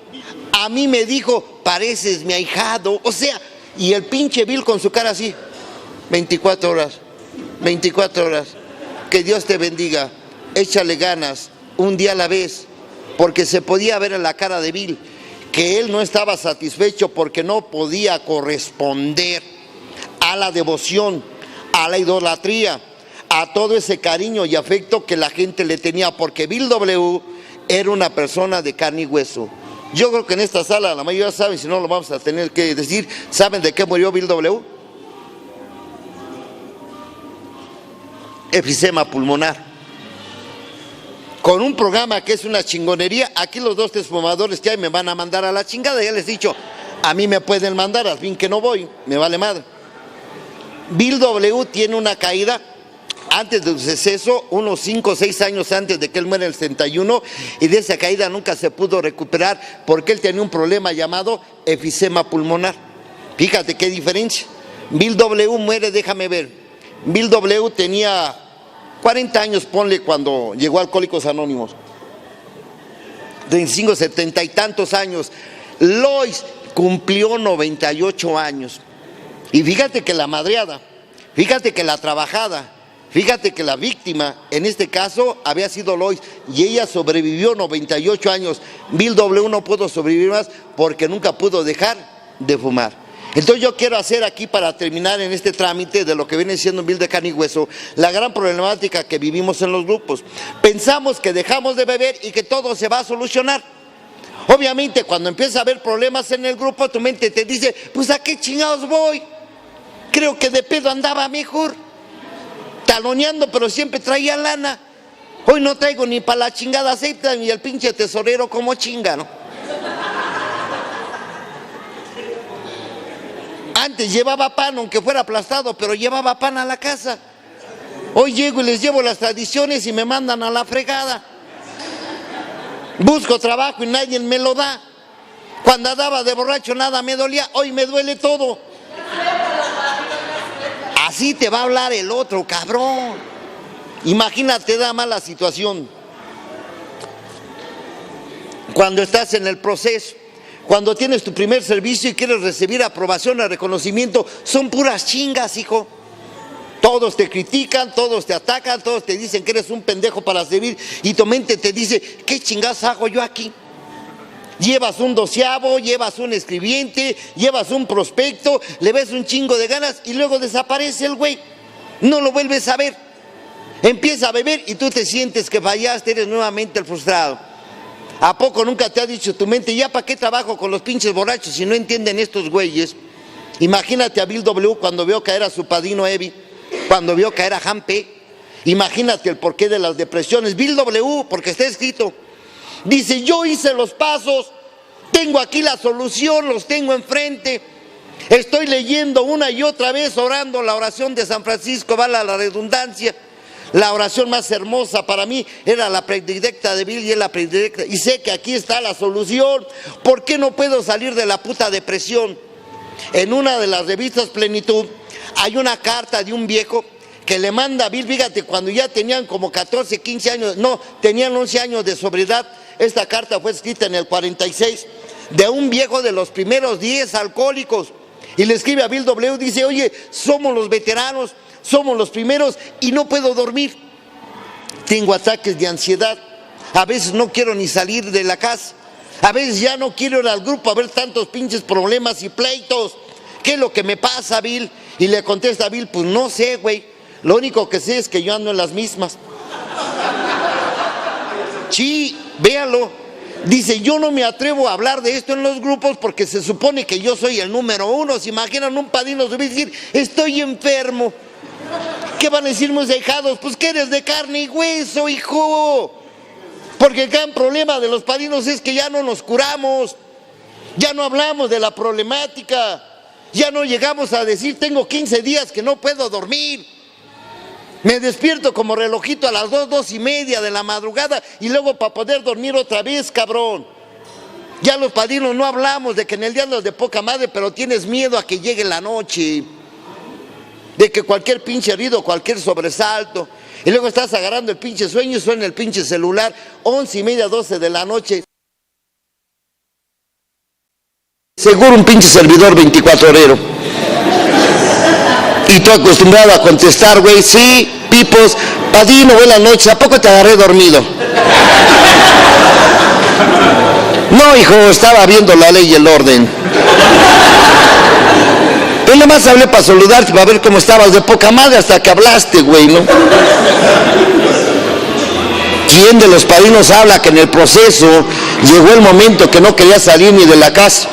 a mí me dijo: pareces mi ahijado. O sea, y el pinche Bill con su cara así: 24 horas, 24 horas, que Dios te bendiga, échale ganas, un día a la vez. Porque se podía ver en la cara de Bill que él no estaba satisfecho porque no podía corresponder a la devoción, a la idolatría, a todo ese cariño y afecto que la gente le tenía, porque Bill W. era una persona de carne y hueso. Yo creo que en esta sala la mayoría saben, si no lo vamos a tener que decir. ¿Saben de qué murió Bill W? Efisema pulmonar. Con un programa que es una chingonería. Aquí los 2, 3 fumadores que hay me van a mandar a la chingada. Ya les he dicho, a mí me pueden mandar, al fin que no voy, me vale madre. Bill W. tiene una caída antes de su deceso, unos 5 o 6 años antes de que él muera en el 61, y de esa caída nunca se pudo recuperar porque él tenía un problema llamado efisema pulmonar. Fíjate qué diferencia. Bill W. muere, déjame ver, Bill W. tenía 40 años, ponle, cuando llegó a Alcohólicos Anónimos. 25, 70 y tantos años. Lois cumplió 98 años. Y fíjate que la madreada, fíjate que la trabajada, fíjate que la víctima, en este caso, había sido Lois, y ella sobrevivió 98 años. Bill W. no pudo sobrevivir más porque nunca pudo dejar de fumar. Entonces yo quiero hacer aquí, para terminar en este trámite de lo que viene siendo un Bill de carne y hueso, la gran problemática que vivimos en los grupos. Pensamos que dejamos de beber y que todo se va a solucionar. Obviamente, cuando empieza a haber problemas en el grupo, tu mente te dice, pues ¿a qué chingados voy? Creo que de pedo andaba mejor, taloneando, pero siempre traía lana. Hoy no traigo ni para la chingada aceite, ni el pinche tesorero como chinga, ¿no? Antes llevaba pan, aunque fuera aplastado, pero llevaba pan a la casa. Hoy llego y les llevo las tradiciones y me mandan a la fregada. Busco trabajo y nadie me lo da. Cuando andaba de borracho nada me dolía, hoy me duele todo. Así te va a hablar el otro, cabrón. Imagínate, da mala situación. Cuando estás en el proceso, cuando tienes tu primer servicio y quieres recibir aprobación o reconocimiento, son puras chingas, hijo. Todos te critican, todos te atacan, todos te dicen que eres un pendejo para servir, y tu mente te dice, ¿qué chingas hago yo aquí? Llevas un doceavo, llevas un escribiente, llevas un prospecto, le ves un chingo de ganas y luego desaparece el güey. No lo vuelves a ver. Empieza a beber y tú te sientes que fallaste, eres nuevamente el frustrado. ¿A poco nunca te ha dicho tu mente, ya para qué trabajo con los pinches borrachos si no entienden estos güeyes? Imagínate a Bill W. cuando vio caer a su padrino Evi, cuando vio caer a Jampe. Imagínate el porqué de las depresiones. Bill W., porque está escrito, dice, yo hice los pasos, tengo aquí la solución, los tengo enfrente. Estoy leyendo una y otra vez, orando la oración de San Francisco, vale la redundancia. La oración más hermosa para mí era la predilecta de Bill, y es la predilecta. Y sé que aquí está la solución. ¿Por qué no puedo salir de la puta depresión? En una de las revistas Plenitud hay una carta de un viejo que le manda a Bill, fíjate, cuando ya tenían como 14, 15 años, no, tenían 11 años de sobriedad. Esta carta fue escrita en el 46, de un viejo de los primeros 10 alcohólicos. Y le escribe a Bill W., dice, oye, somos los veteranos, somos los primeros y no puedo dormir. Tengo ataques de ansiedad. A veces no quiero ni salir de la casa. A veces ya no quiero ir al grupo a ver tantos pinches problemas y pleitos. ¿Qué es lo que me pasa, Bill? Y le contesta a Bill, pues no sé, güey. Lo único que sé es que yo ando en las mismas. Sí, véalo. Dice, yo no me atrevo a hablar de esto en los grupos porque se supone que yo soy el número 1. ¿Se imaginan un padrino subir y decir, estoy enfermo? ¿Qué van a decir mis ahijados? Pues que eres de carne y hueso, hijo. Porque el gran problema de los padrinos es que ya no nos curamos, ya no hablamos de la problemática, ya no llegamos a decir, tengo 15 días que no puedo dormir. Me despierto como relojito a las 2, 2:30 de la madrugada y luego para poder dormir otra vez, cabrón. Ya los padrinos no hablamos de que en el día andas de poca madre, pero tienes miedo a que llegue la noche, de que cualquier pinche herido, cualquier sobresalto, y luego estás agarrando el pinche sueño y suena el pinche celular, 11:30, 12 de la noche. Seguro un pinche servidor 24-horero. Y tú acostumbrado a contestar, güey, sí, pipos, padrino, buenas noches, ¿a poco te agarré dormido? No, hijo, estaba viendo la ley y el orden. Yo nomás hablé para saludarte, para ver cómo estabas de poca madre hasta que hablaste, güey, ¿no? ¿Quién de los padrinos habla que en el proceso llegó el momento que no quería salir ni de la casa?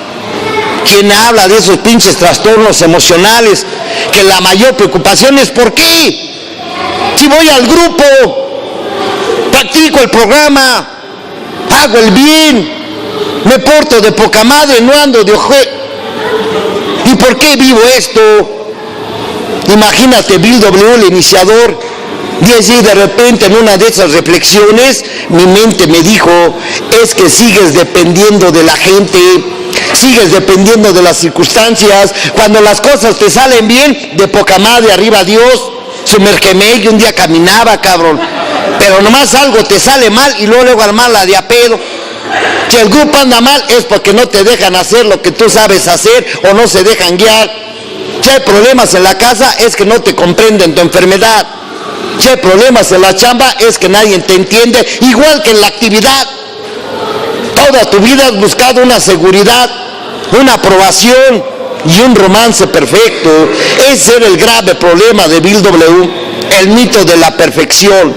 ¿Quién habla de esos pinches trastornos emocionales? Que la mayor preocupación es ¿por qué? Si voy al grupo, practico el programa, hago el bien, me porto de poca madre, no ando de oje. ¿Y por qué vivo esto? Imagínate Bill W, el iniciador. Y así de repente en una de esas reflexiones mi mente me dijo, es que sigues dependiendo de la gente, sigues dependiendo de las circunstancias. Cuando las cosas te salen bien, de poca madre, arriba Dios, sumérgeme, y un día caminaba, cabrón. Pero nomás algo te sale mal y luego al mal la de a pedo. Si el grupo anda mal es porque no te dejan hacer lo que tú sabes hacer o no se dejan guiar. Si hay problemas en la casa es que no te comprenden tu enfermedad. Si hay problemas en la chamba es que nadie te entiende, igual que en la actividad. Toda tu vida has buscado una seguridad, una aprobación y un romance perfecto. Ese era el grave problema de Bill W, el mito de la perfección,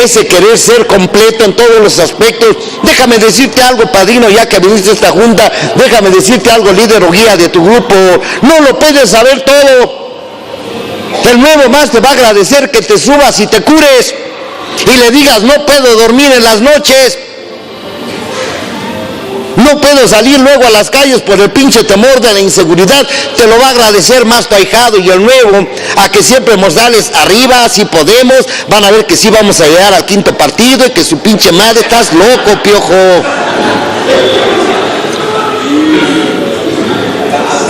ese querer ser completo en todos los aspectos. Déjame decirte algo, padrino, ya que viniste a esta junta, déjame decirte algo, líder o guía de tu grupo, no lo puedes saber todo. El nuevo más te va a agradecer que te subas y te cures y le digas, no puedo dormir en las noches, no puedo salir luego a las calles por el pinche temor de la inseguridad. Te lo va a agradecer más tu ahijado y el nuevo, a que siempre mortales arriba, si podemos, van a ver que sí vamos a llegar al quinto partido y que su pinche madre, estás loco, piojo.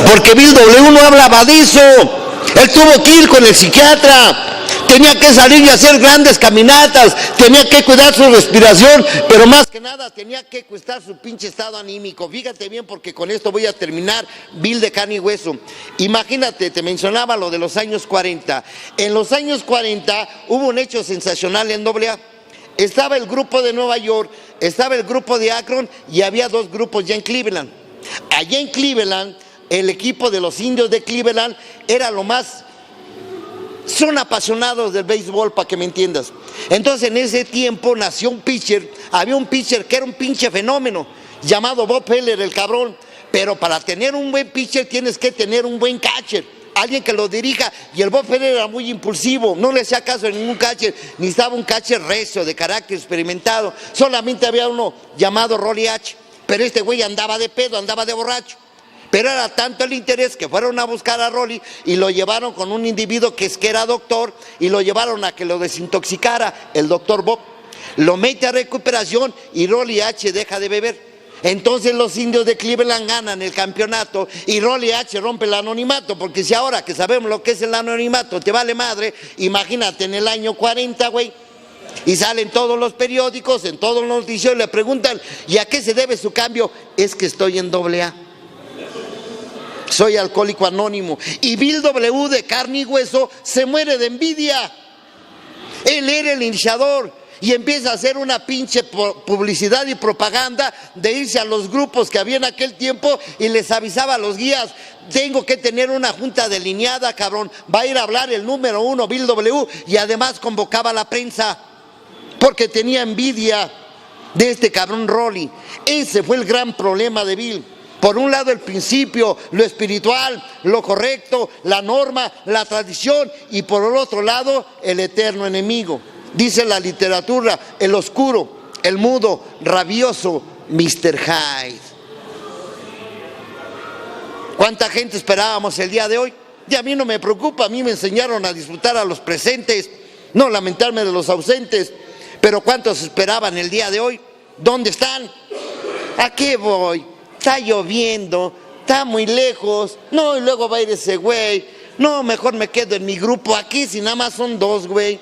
Porque Bill W no hablaba de eso. Él tuvo que ir con el psiquiatra, tenía que salir y hacer grandes caminatas, tenía que cuidar su respiración, pero más que nada tenía que cuidar su pinche estado anímico. Fíjate bien, porque con esto voy a terminar. Bill de carne y hueso. Imagínate, te mencionaba lo de los años 40. En los años 40 hubo un hecho sensacional en AA. Estaba el grupo de Nueva York, estaba el grupo de Akron y había dos grupos ya en Cleveland. Allá en Cleveland, el equipo de los Indios de Cleveland era lo más... Son apasionados del béisbol, para que me entiendas. Entonces en ese tiempo nació un pitcher, había un pitcher que era un pinche fenómeno, llamado Bob Feller, el cabrón. Pero para tener un buen pitcher tienes que tener un buen catcher, alguien que lo dirija. Y el Bob Feller era muy impulsivo, no le hacía caso a ningún catcher, necesitaba un catcher recio, de carácter, experimentado. Solamente había uno llamado Rollie H, pero este güey andaba de pedo, andaba de borracho. Pero era tanto el interés que fueron a buscar a Rollie y lo llevaron con un individuo que era doctor y lo llevaron a que lo desintoxicara, el doctor Bob. Lo mete a recuperación y Rollie H deja de beber. Entonces los Indios de Cleveland ganan el campeonato y Rollie H rompe el anonimato, porque si ahora que sabemos lo que es el anonimato te vale madre, imagínate en el año 40, güey. Y salen todos los periódicos, en todos los noticiarios, le preguntan, ¿y a qué se debe su cambio? Es que estoy en AA. Soy alcohólico anónimo. Y Bill W de carne y hueso se muere de envidia. Él era el iniciador y empieza a hacer una pinche publicidad y propaganda de irse a los grupos que había en aquel tiempo y les avisaba a los guías, tengo que tener una junta delineada, cabrón, va a ir a hablar el número 1 Bill W, y además convocaba a la prensa porque tenía envidia de este cabrón Rollie. Ese fue el gran problema de Bill. Por un lado el principio, lo espiritual, lo correcto, la norma, la tradición, y por el otro lado el eterno enemigo. Dice la literatura, el oscuro, el mudo, rabioso Mr. Hyde. ¿Cuánta gente esperábamos el día de hoy? Y a mí no me preocupa, a mí me enseñaron a disfrutar a los presentes, no lamentarme de los ausentes. Pero ¿cuántos esperaban el día de hoy? ¿Dónde están? ¿A qué voy? Está lloviendo, está muy lejos, no, y luego va a ir ese güey, no, mejor me quedo en mi grupo aquí, si nada más son dos, güey.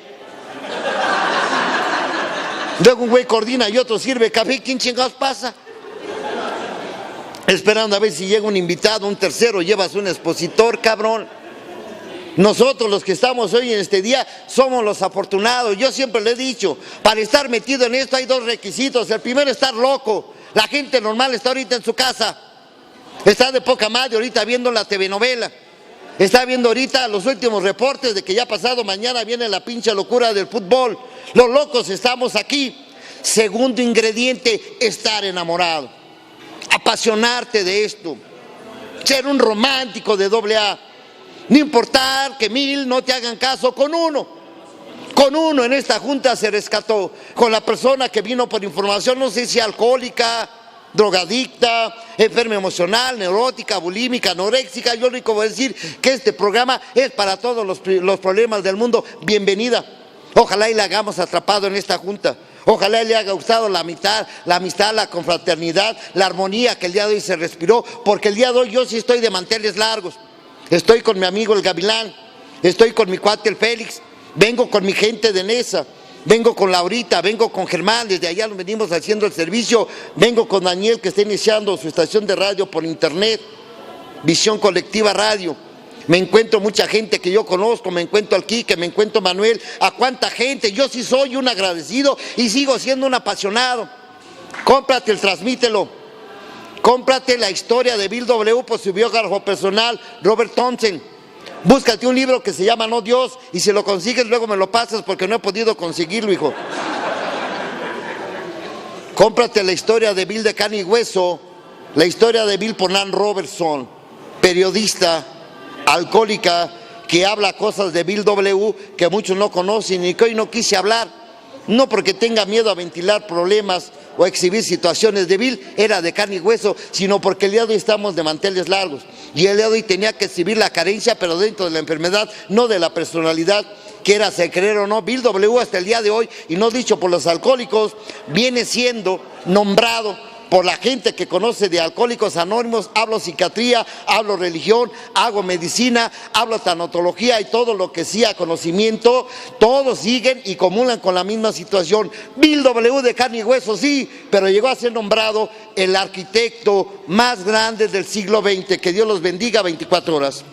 Luego un güey coordina y otro sirve café, ¿quién chingados pasa? Esperando a ver si llega un invitado, un tercero, llevas un expositor, cabrón. Nosotros los que estamos hoy en este día somos los afortunados. Yo siempre le he dicho, para estar metido en esto hay dos requisitos. El primero, estar loco. La gente normal está ahorita en su casa, está de poca madre ahorita viendo la telenovela, está viendo ahorita los últimos reportes de que ya pasado mañana viene la pinche locura del fútbol. Los locos estamos aquí. Segundo ingrediente, estar enamorado, apasionarte de esto, ser un romántico de AA. No importar que 1000 no te hagan caso, con uno en esta junta se rescató, con la persona que vino por información, no sé si alcohólica, drogadicta, enferma emocional, neurótica, bulímica, anoréxica. Yo lo único voy a decir que este programa es para todos los problemas del mundo. Bienvenida. Ojalá y la hagamos atrapado en esta junta. Ojalá le haya gustado la amistad, la confraternidad, la armonía que el día de hoy se respiró, porque el día de hoy yo sí estoy de manteles largos. Estoy con mi amigo el Gavilán, estoy con mi cuate el Félix, vengo con mi gente de Nesa, vengo con Laurita, vengo con Germán, desde allá nos venimos haciendo el servicio, vengo con Daniel que está iniciando su estación de radio por internet, Visión Colectiva Radio. Me encuentro mucha gente que yo conozco, me encuentro al Quique, me encuentro Manuel, a cuánta gente. Yo sí soy un agradecido y sigo siendo un apasionado. Cómprate el Transmítelo, cómprate la historia de Bill W. por su biógrafo personal, Robert Thompson. Búscate un libro que se llama No Dios y si lo consigues luego me lo pasas porque no he podido conseguirlo, hijo. Cómprate la historia de Bill de carne y hueso, la historia de Bill Ponan Robertson, periodista, alcohólica, que habla cosas de Bill W. que muchos no conocen y que hoy no quise hablar, no porque tenga miedo a ventilar problemas o exhibir situaciones de Bill, era de carne y hueso, sino porque el día de hoy estamos de manteles largos y el día de hoy tenía que exhibir la carencia, pero dentro de la enfermedad, no de la personalidad, quiera se creer o no. Bill W. hasta el día de hoy, y no dicho por los alcohólicos, viene siendo nombrado por la gente que conoce de Alcohólicos Anónimos. Hablo psiquiatría, hablo religión, hago medicina, hablo tanatología y todo lo que sea conocimiento, todos siguen y comulgan con la misma situación. Bill W. de carne y hueso, sí, pero llegó a ser nombrado el arquitecto más grande del siglo XX. Que Dios los bendiga 24 horas.